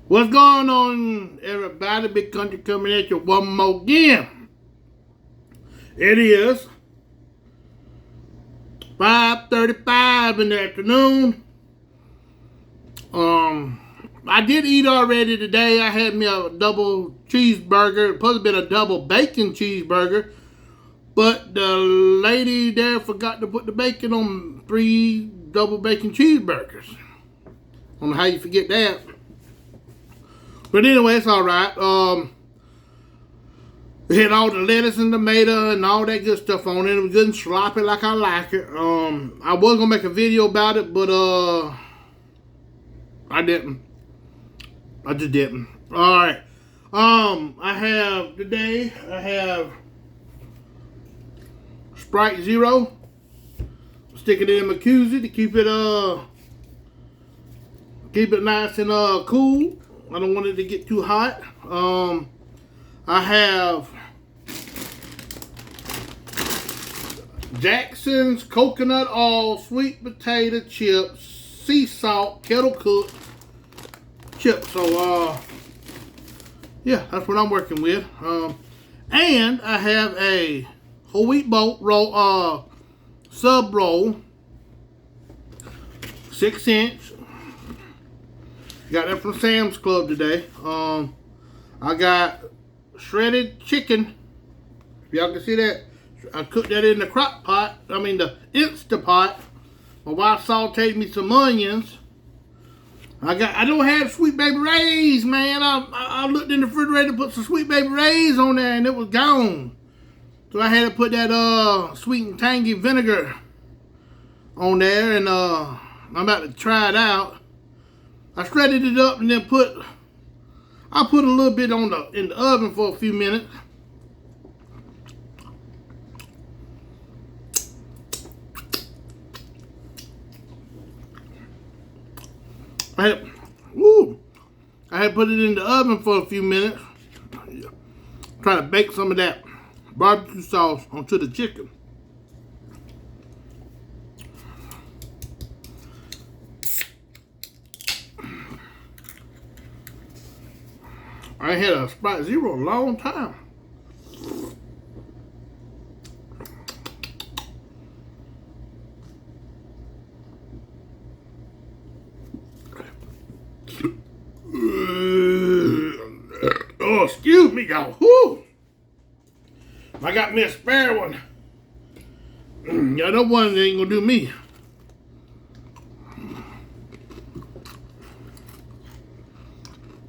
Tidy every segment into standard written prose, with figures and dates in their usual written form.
What's going on, everybody? Big Country coming at you one more again. It is 5:35 in the afternoon. I did eat already today. I had me a double cheeseburger. It's supposed to be a double bacon cheeseburger, but the lady there forgot to put the bacon on 3 double bacon cheeseburgers. I don't know how you forget that. But anyway, it's alright. We had all the lettuce and tomato and all that good stuff on it. It was good and sloppy like I like it. I was gonna make a video about it, but I didn't. I just didn't. Alright. I have Sprite Zero. Stick it in my koozie to keep it nice and cool. I don't want it to get too hot. I have Jackson's coconut oil sweet potato chips, sea salt, kettle cooked chips. So yeah, that's what I'm working with. And I have a whole wheat roll, sub roll, 6-inch. Got that from Sam's Club today. I got shredded chicken. If y'all can see that, I cooked that in the crock pot. I mean the Instapot. My wife sauteed me some onions. I don't have Sweet Baby Ray's, man. I looked in the refrigerator, put some Sweet Baby Ray's on there, and it was gone. So I had to put that sweet and tangy vinegar on there, and I'm about to try it out. I shredded it up and then I put a little bit in the oven for a few minutes. I had put it in the oven for a few minutes. Try to bake some of that barbecue sauce onto the chicken. I ain't had a Sprite Zero in a long time. Oh, excuse me, y'all. Whew. I got me a spare one. Y'all know one ain't gonna do me.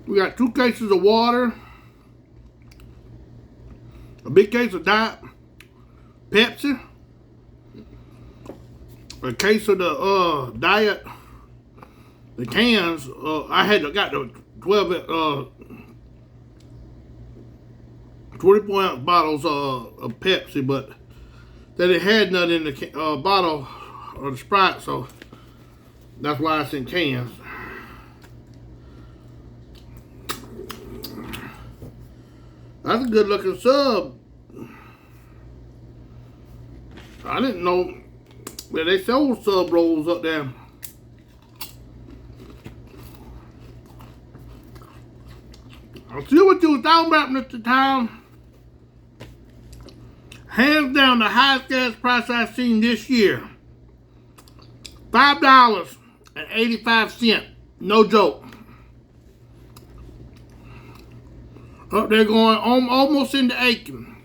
We got 2 cases of water, a big case of Diet Pepsi, a case of the Diet, the cans. I got the 24-ounce bottles of Pepsi, but they didn't have none in the bottle of the Sprite, so that's why it's in cans. That's a good looking sub. I didn't know that they sold sub rolls up there. I'll see what you was talking about, Mr. Town. Hands down the highest gas price I've seen this year. $5.85. No joke. Up there going almost into Aiken.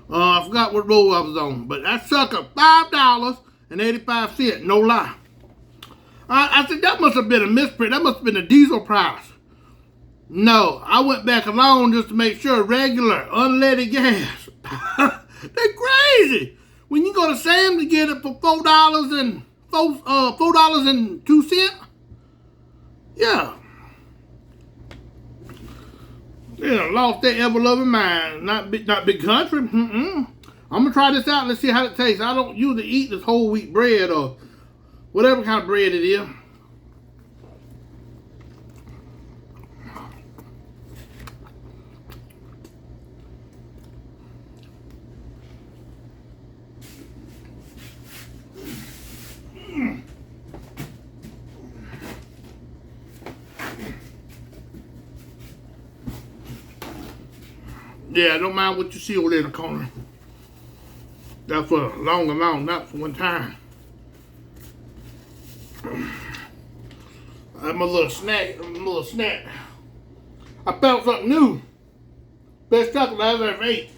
I forgot what road I was on, but that sucker $5.85. No lie. I said that must have been a misprint. That must have been a diesel price. No, I went back along just to make sure regular unleaded gas. They're crazy. When you go to Sam's to get it for $4.02. Yeah. Yeah, lost that ever-loving mind. Not big country. I'm gonna try this out. Let's see how it tastes. I don't usually eat this whole wheat bread or whatever kind of bread it is. Yeah, I don't mind what you see over there in the corner. That's for a long amount, not for one time. I'm a little snack. I found something new. Best chocolate I've ever ate.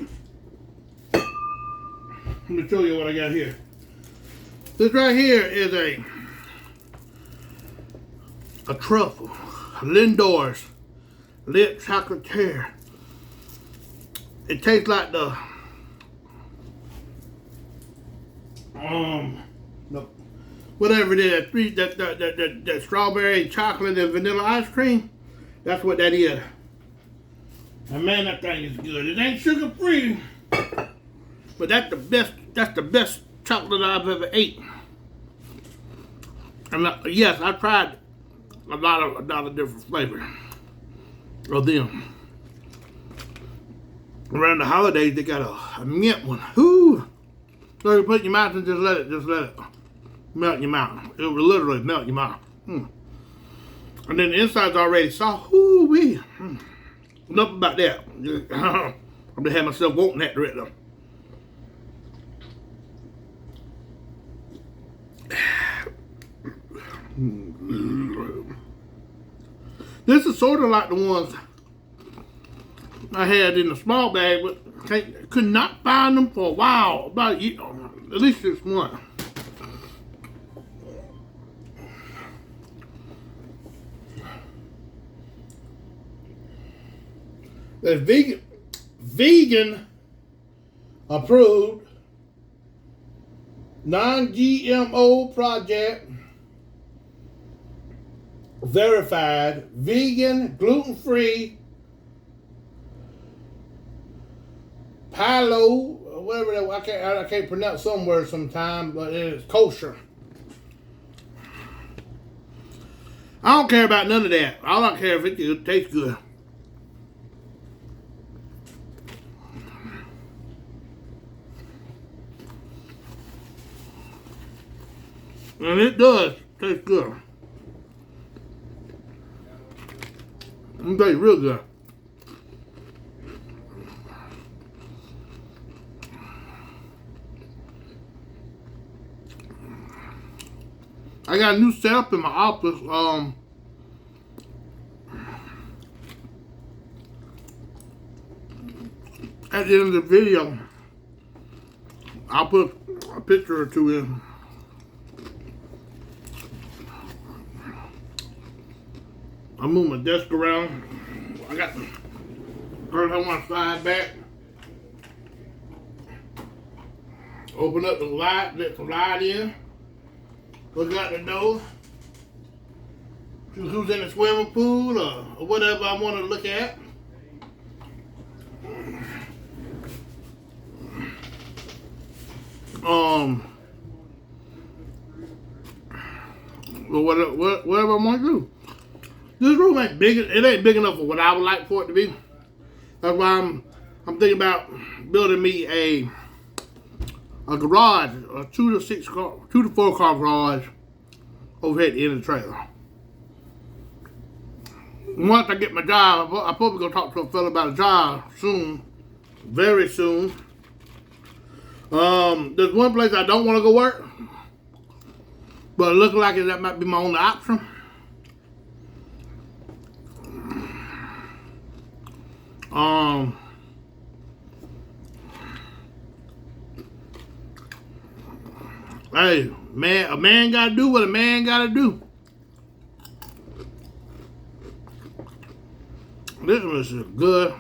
Let me show you what I got here. This right here is a truffle. Lindor's Lit Chocolatier. It tastes like the whatever it is, that strawberry chocolate and vanilla ice cream. That's what that is. And man, that thing is good. It ain't sugar free, but that's the best. That's the best chocolate I've ever ate. And yes, I tried a lot of different flavors of them. Around the holidays, they got a mint one. Whoo! So you put it in your mouth and just let it melt in your mouth. It will literally melt in your mouth. And then the inside's already soft. Whoo-wee. Enough about that. I'm gonna have myself wanting that right now. This is sort of like the ones I had in the small bag, but could not find them for a while. About a year, at least 6 months. There's vegan approved, non-GMO project, verified, vegan, gluten-free, Palo, whatever that, I can't pronounce some words sometimes, but it's kosher. I don't care about none of that. I don't care if it tastes good. And it does taste good. It tastes real good. I got a new setup in my office. At the end of the video, I'll put a picture or two in. I move my desk around. First I want to slide back. Open up the light, let some light in. Look out the door. Who's in the swimming pool or whatever I want to look at. Whatever I want to do. This room ain't big. It ain't big enough for what I would like for it to be. That's why I'm thinking about building me a garage, a 2 to 4 car garage over here at the end of the trailer. Once I get my job, I'm probably gonna talk to a fella about a job soon, very soon. There's one place I don't want to go work, but it looks like that might be my only option. Hey, man, a man gotta do what a man gotta do. This one is good.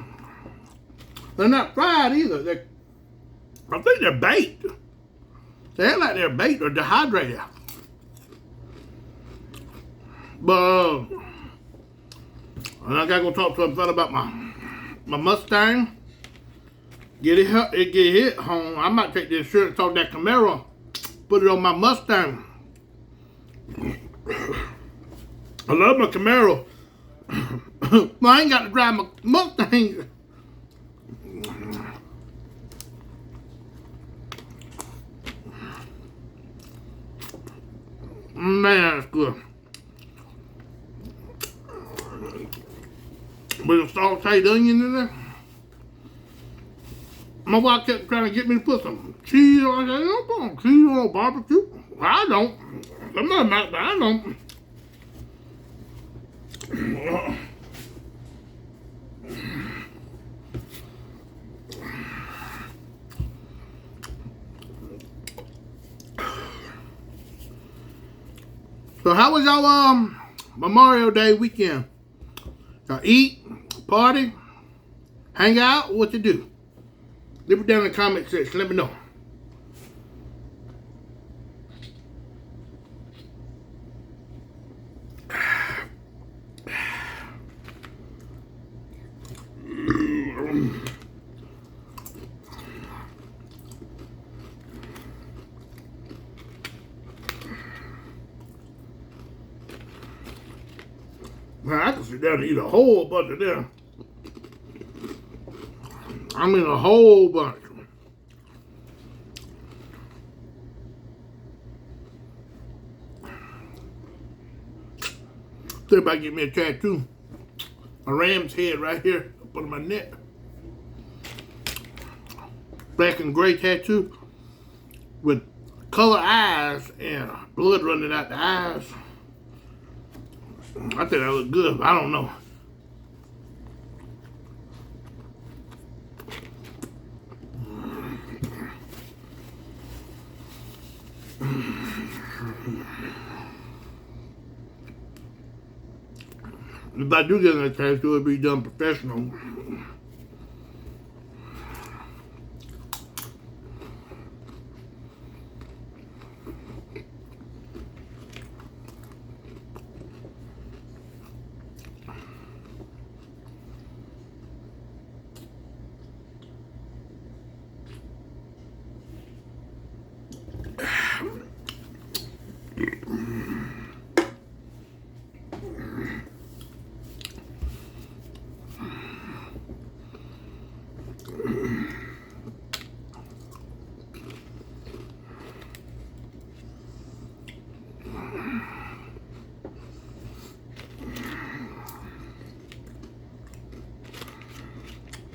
They're not fried either. I think they're baked. They act like they're baked or dehydrated. But I gotta go talk to a fella about my Mustang. Get it home. I might take the insurance off that Camaro, put it on my Mustang. I love my Camaro. Well, I ain't got to drive my Mustang. Man, that's good. With a sauteed onion in there. My wife kept trying to get me to put some cheese on it. I said, don't put some cheese on barbecue. I don't. I'm not mad, but I don't. So how was y'all Memorial Day weekend? Y'all eat, party, hang out, what you do? Leave it down in the comment section, let me know. Man, I can sit down and eat a whole bunch of them. I mean a whole bunch. Think about getting me a tattoo. A ram's head right here up on my neck. Black and gray tattoo with color eyes and blood running out the eyes. I think that look good, but I don't know. If I do get a tattoo, it'll be done professional.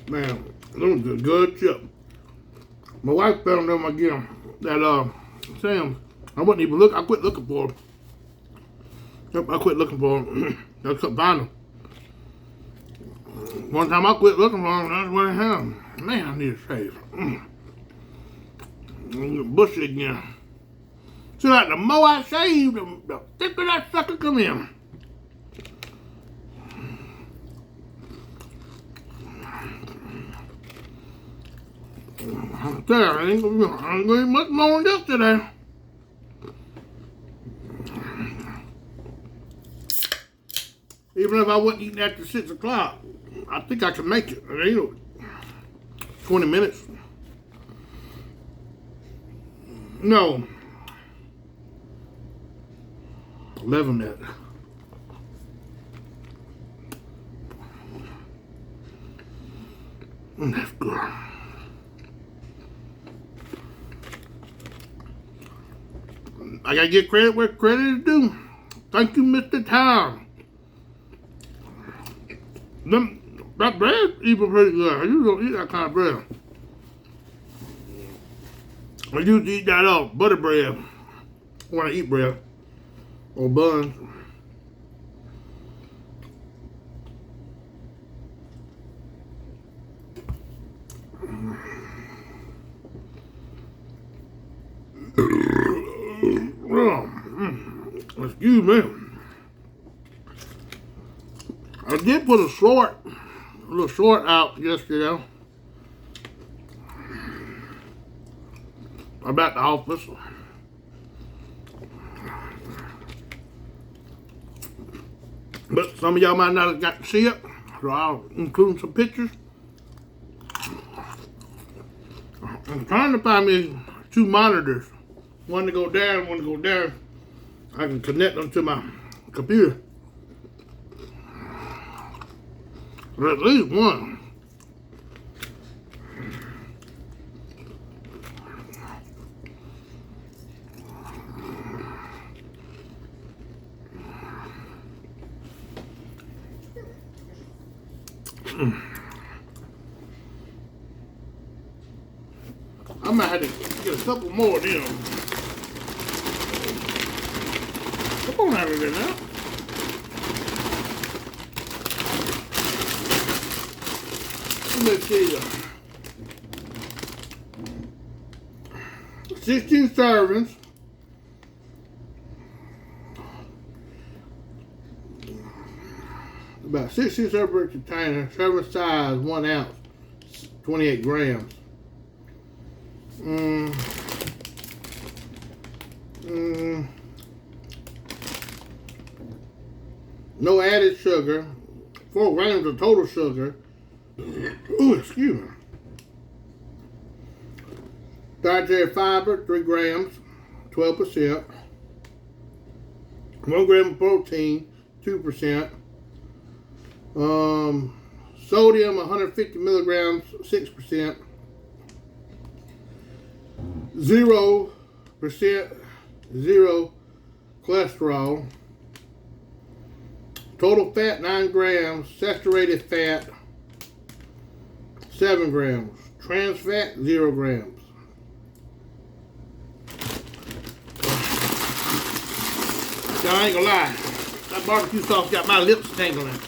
Man, those are good chips. My wife found them again at Sam's. I wasn't even looking. I quit looking for them. Yep, I quit looking for them. I couldn't find them. One time I quit looking for them, that's what I had. Man, I need to shave. Bushy again. See, like the more I shave, the thicker that sucker come in. I'm telling you, I ain't gonna eat much more than this today. Even if I wasn't eating after 6 o'clock, I think I can make it. 20 minutes. No. 11 minutes. That's good. I gotta get credit where credit is due. Thank you, Mr. Tom. That bread even pretty good. I usually don't eat that kind of bread. I usually eat that butter bread when I eat bread or buns. Excuse me. I did put a little short out yesterday about the office. But some of y'all might not have got to see it, so I'll include some pictures. I'm trying to find me 2 monitors. One to go down, one to go down. I can connect them to my computer. Or at least one. I might have to get a couple more of them. Come on out of there now. Let's see. 16 servings. About 16 servings container. Serving size 1 ounce. 28 grams. No added sugar. 4 grams of total sugar. Ooh, excuse me. Dietary fiber, 3 grams, 12%. 1 gram of protein, 2%. Sodium, 150 milligrams, 6%. 0%, 0 cholesterol. Total fat, 9 grams. Saturated fat, 7 grams. Trans fat, 0 grams. Now, I ain't gonna lie. That barbecue sauce got my lips tingling.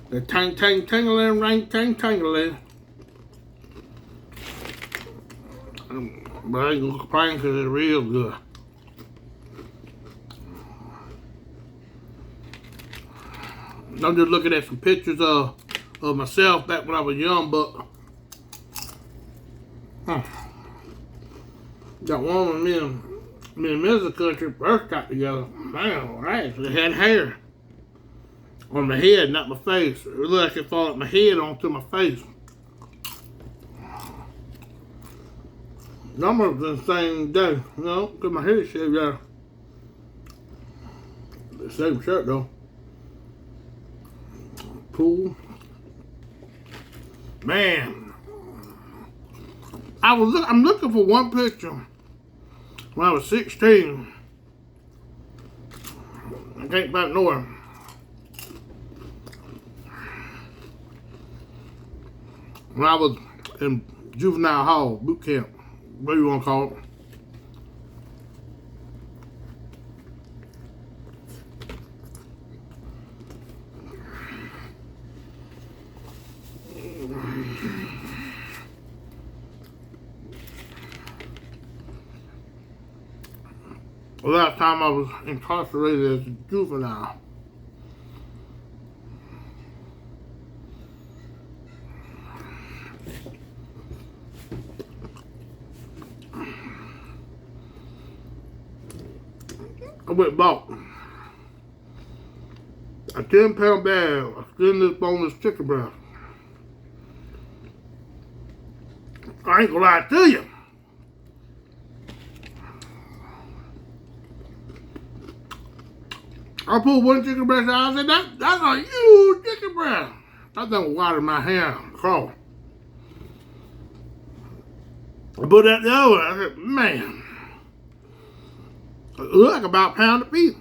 The tingling, ring, tingling. But I ain't gonna complain because it's real good. I'm just looking at some pictures of myself back when I was young, but got one of me and Mrs. Country first got together. Man, I actually had hair on my head, not my face. It looked like it followed my head onto my face. Almost the same day, you know, because my hair shaved out. The same shirt though. Pool. Man, I'm looking for one picture when I was 16. I can't find nowhere. When I was in juvenile hall, boot camp, what do you want to call it? The last time I was incarcerated as a juvenile. I went and bought a 10-pound bag of skinless, boneless chicken breast. I ain't gonna lie to you. I pulled one chicken breast out and I said, that's a huge chicken breast. That thing watered my hand, crawl. I put that the other one. I said, man, it looked like about a pound of beef.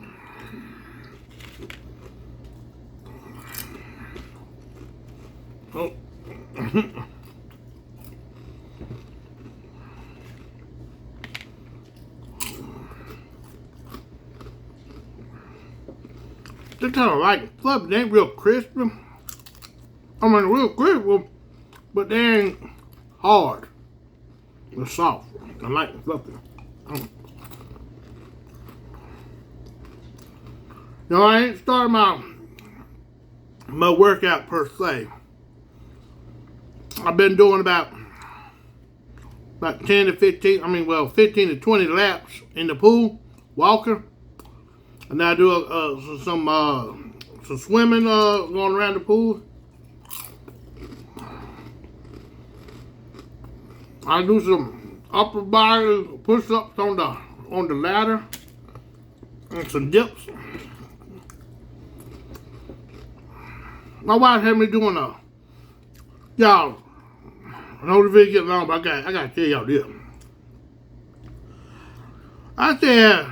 Oh. They kind of like fluffy. They ain't real crispy. I mean, real crispy, but they ain't hard. They're soft. I like fluffy. No, I ain't started my workout per se. I've been doing about 10 to 15, 15 to 20 laps in the pool, walking. And I do some swimming going around the pool. I do some upper body push-ups on the ladder and some dips. My wife had me doing y'all, I know the video getting long, but I gotta tell y'all this. I said,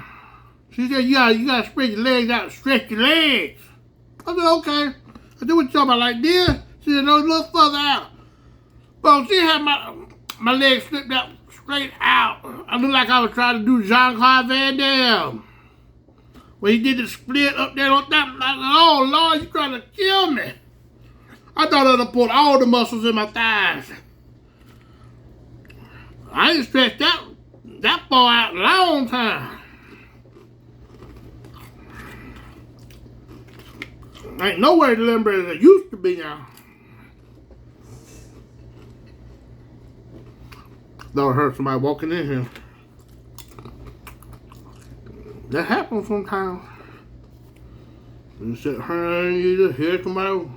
she said, you gotta spread your legs out, stretch your legs. I said, okay. I said, what you talking about, like this? She said, no, a little further out. But she had my legs straight out. I looked like I was trying to do Jean-Claude Van Damme. When he did the split up there on top, I said, oh Lord, you trying to kill me. I thought I'd have pulled all the muscles in my thighs. I ain't stretched that far out in a long time. Ain't nowhere to limber as it used to be now. Thought I heard somebody walking in here. That happens sometimes. You sit here and you just hear somebody.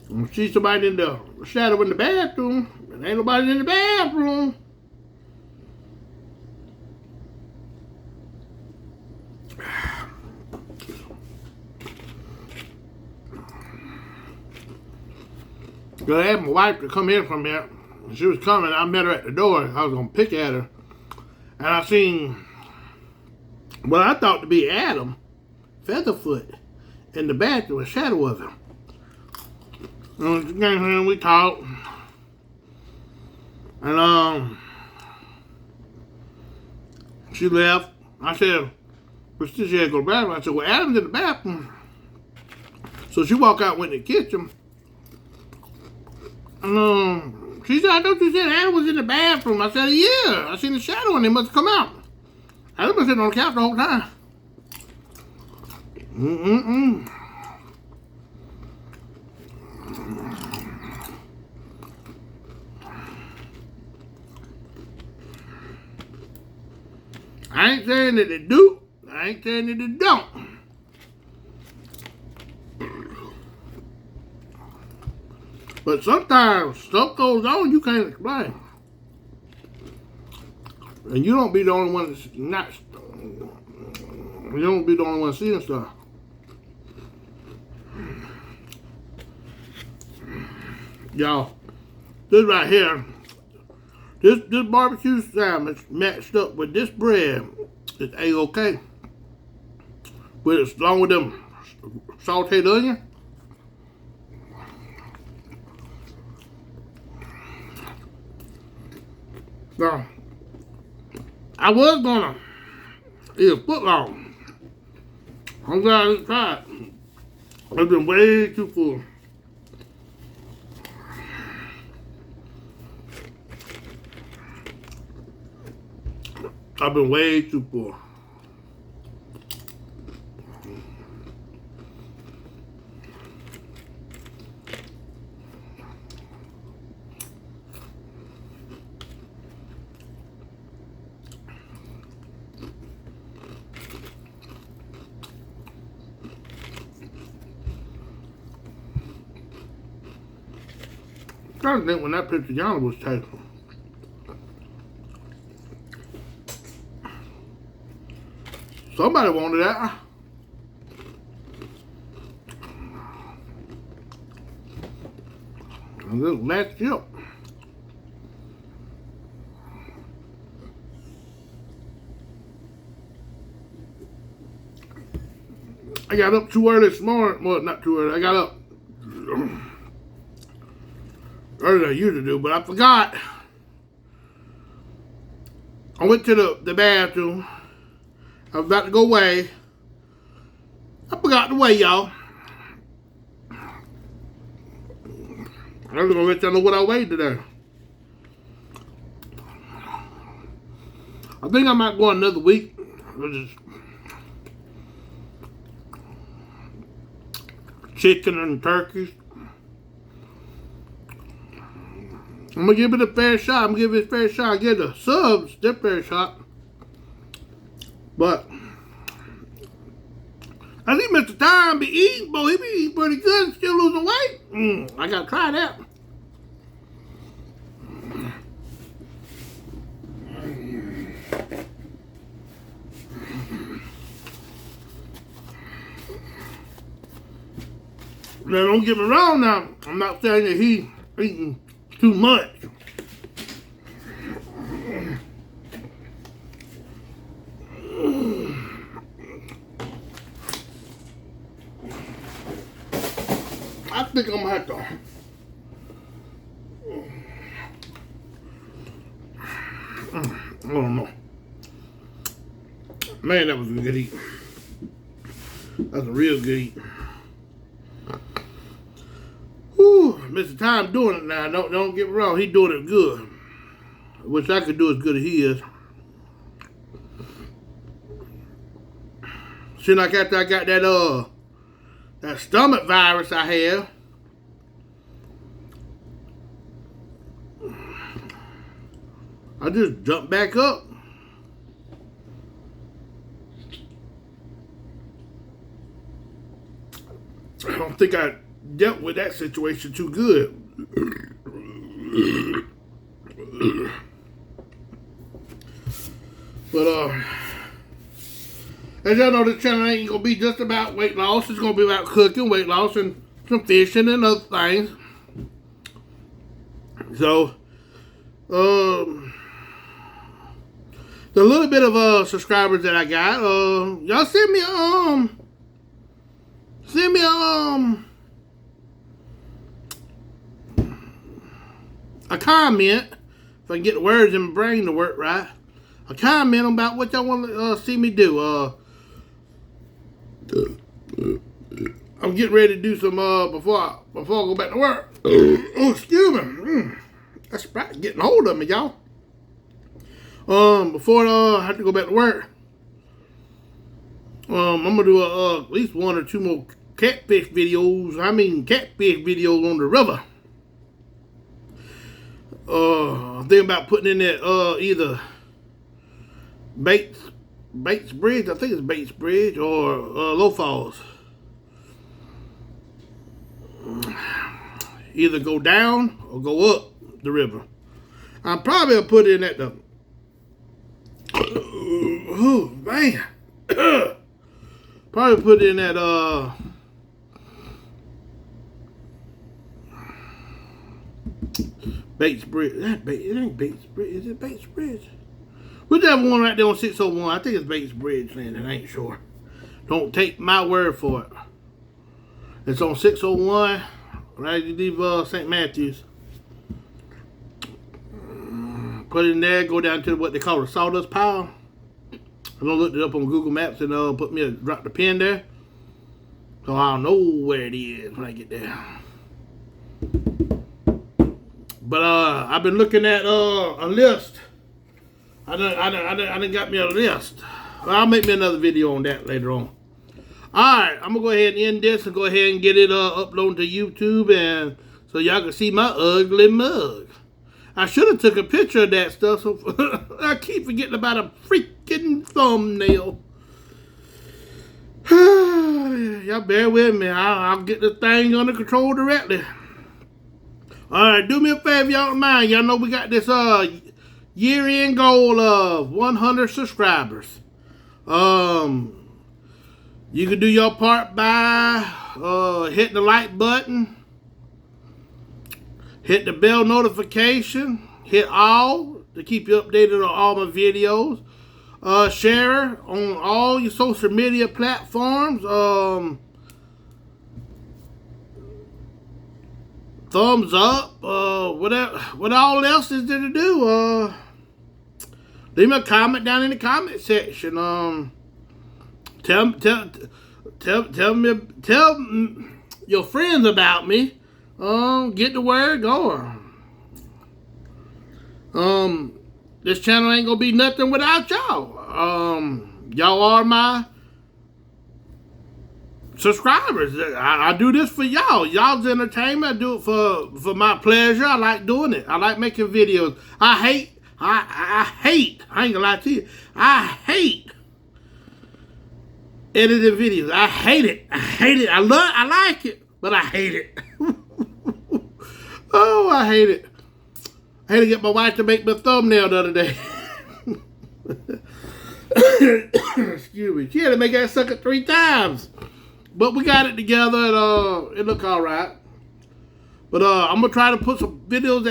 You see somebody in the shadow in the bathroom, and ain't nobody in the bathroom. I had my wife to come in from here. She was coming. I met her at the door. I was gonna pick at her, and I seen what I thought to be Adam Featherfoot in the bathroom, a shadow of him. And she came here and we talked, and she left. I said, "But she had to go to the bathroom." I said, "Well, Adam's in the bathroom." So she walked out, went in the kitchen. And she said, "I thought you said Adam was in the bathroom." I said, "Yeah, I seen the shadow and he must have come out." Adam been sitting on the couch the whole time. I ain't saying that they do. I ain't saying that they don't. But sometimes stuff goes on you can't explain. And you don't be the only one that's not. You don't be the only one seeing stuff. Y'all, this right here, this barbecue sandwich matched up with this bread is A-OK. With it, along with them sauteed onion. Now, I was gonna eat a foot long. I'm glad I didn't try it. I've been way too full. I've been way too full. I'm trying to think when that picture Yana was taken. Somebody wanted that. A little last chip. I got up too early this morning. Well, not too early. I got up earlier than I usually do, but I forgot. I went to the bathroom. I was about to go away. I forgot to weigh, y'all. I was gonna let y'all know what I weighed today. I think I might go another week. Just chicken and turkeys. I'm gonna give it a fair shot. I'm gonna give it a fair shot. Give the subs their fair shot. But I think Mr. Time be eating, boy. He be eating pretty good and still losing weight. I gotta try that. Now don't get me wrong now. I'm not saying that he eating too much. I think I'm gonna have to I don't know. Man, that was a good eat. That's a real good eat. Whew, Mr. Time doing it now. Don't get me wrong. He doing it good. I wish I could do as good as he is. Seems like after I got that stomach virus I have, I just jumped back up. I don't think I dealt with that situation too good. But as y'all know, this channel ain't gonna be just about weight loss. It's gonna be about cooking, weight loss, and some fishing and other things. So, the little bit of subscribers that I got, y'all send me a comment, if I can get the words in my brain to work right. A comment about what y'all want to see me do. I'm getting ready to do some before I go back to work. Oh, excuse me. That's Sprite getting hold of me, y'all. Before I have to go back to work, I'm gonna do at least 1 or 2 more catfish videos. Catfish videos on the river. I'm thinking about putting in that either Bates Bridge. I think it's Bates Bridge or Low Falls. Either go down or go up the river. I'm probably gonna put it in at the. Oh man. Probably put it in at Bates Bridge. It ain't Bates Bridge. Is it Bates Bridge? Whichever one right there on 601. I think it's Bates Bridge, man. I ain't sure. Don't take my word for it. It's on 601. Right, you leave St. Matthews. Put it in there. Go down to what they call the sawdust pile. I'm gonna look it up on Google Maps and drop the pin there, so I'll know where it is when I get there. But I've been looking at a list. I done got me a list. I'll make me another video on that later on. Alright, I'm gonna go ahead and end this and go ahead and get it uploaded to YouTube, and so y'all can see my ugly mug. I should have took a picture of that stuff, so I keep forgetting about a freaking thumbnail. Y'all bear with me. I'll get the thing under control directly. Alright, do me a favor, y'all don't mind. Y'all know we got this year-end goal of 100 subscribers. You can do your part by hitting the like button, hit the bell notification, hit all to keep you updated on all my videos. Share on all your social media platforms. Thumbs up. What all else is there to do? Leave me a comment down in the comment section. Tell your friends about me. Get the word going. This channel ain't gonna be nothing without y'all. Y'all are my subscribers. I do this for y'all. Y'all's entertainment. I do it for my pleasure. I like doing it. I like making videos. I hate. I ain't gonna lie to you. I hate editing videos. I hate it. I like it, but I hate it. Oh, I hate it. I had to get my wife to make my thumbnail the other day. Excuse me. She had to make that sucker 3 times. But we got it together, and it looked alright. But I'm gonna try to put some videos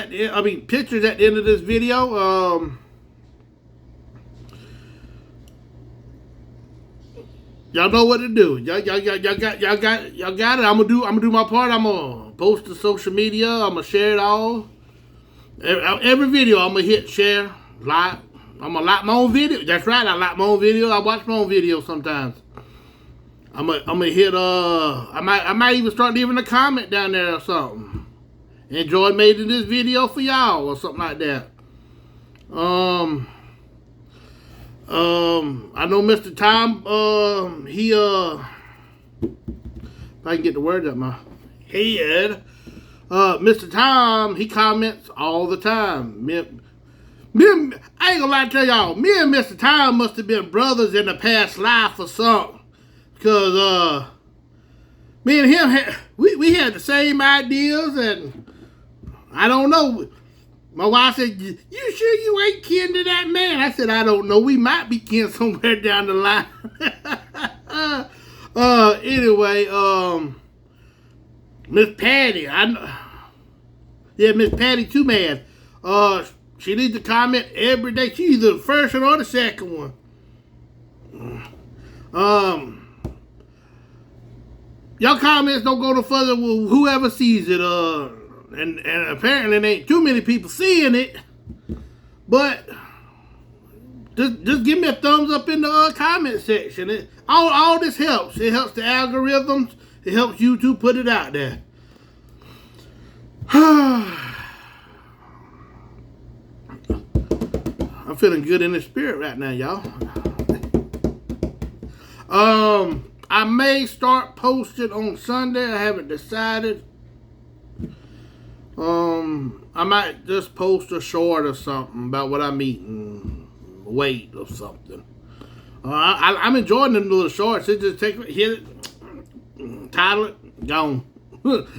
pictures at the end of this video. Y'all know what to do. Y'all got it. I'm gonna do my part. I'm gonna post to social media. I'm gonna share it all. Every video I'm gonna hit share, like, I'm gonna like my own videos. That's right, I like my own videos. I watch my own videos sometimes. I'm gonna hit I might even start leaving a comment down there or something. Enjoyed making this video for y'all or something like that. I know Mr. Tom, if I can get the words out my head, Mr. Tom, he comments all the time. I ain't gonna lie to tell y'all, me and Mr. Tom must have been brothers in the past life or something. Because, me and him, we had the same ideas, and I don't know. My wife said, you sure you ain't kin to that man? I said, I don't know. We might be kin somewhere down the line. Anyway, Miss Patty, Miss Patty Too Mad. She needs to comment every day. She's either the first one or the second one. Y'all comments don't go no further with whoever sees it. And apparently there ain't too many people seeing it. But just give me a thumbs up in the comment section. All this helps. It helps the algorithms. It helps YouTube put it out there. I'm feeling good in the spirit right now, y'all. I may start posting on Sunday. I haven't decided. I might just post a short or something about what I'm eating, weight or something. I'm enjoying them little shorts. It just hit it, title it, gone.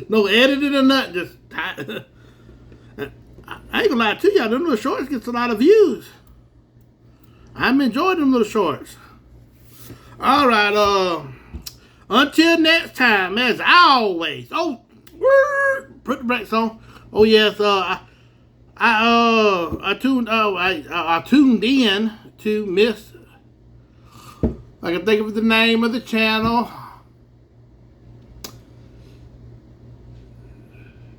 No editing or nothing. Just I ain't gonna lie to y'all. Them little shorts gets a lot of views. I'm enjoying them little shorts. All right. Until next time, as always. Oh, put the brakes on. Oh yes. I tuned in to Miss. I can think of the name of the channel.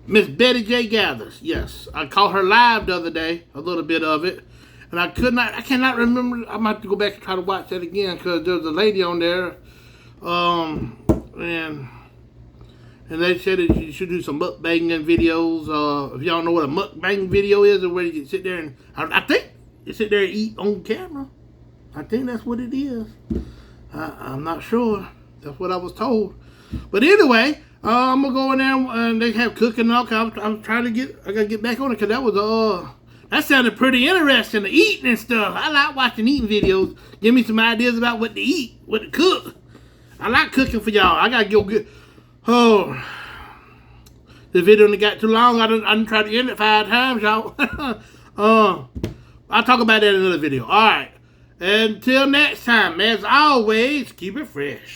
Miss Betty J Gathers. Yes, I caught her live the other day, a little bit of it, and I cannot remember. I might have to go back and try to watch that again because there's a lady on there, and they said that you should do some mukbanging videos. If y'all know what a mukbang video is, or where you can sit there and I think you sit there and eat on camera. I think that's what it is. I'm not sure. That's what I was told. But anyway. I'm gonna go in there and they have cooking and all kinds. I'm trying to I gotta get back on it because that was that sounded pretty interesting, the eating and stuff. I like watching eating videos. Give me some ideas about what to eat, what to cook. I like cooking for y'all. I gotta go get. Oh, the video only got too long. I done tried to end it 5 times, y'all. I'll talk about that in another video. All right. Until next time, as always, keep it fresh.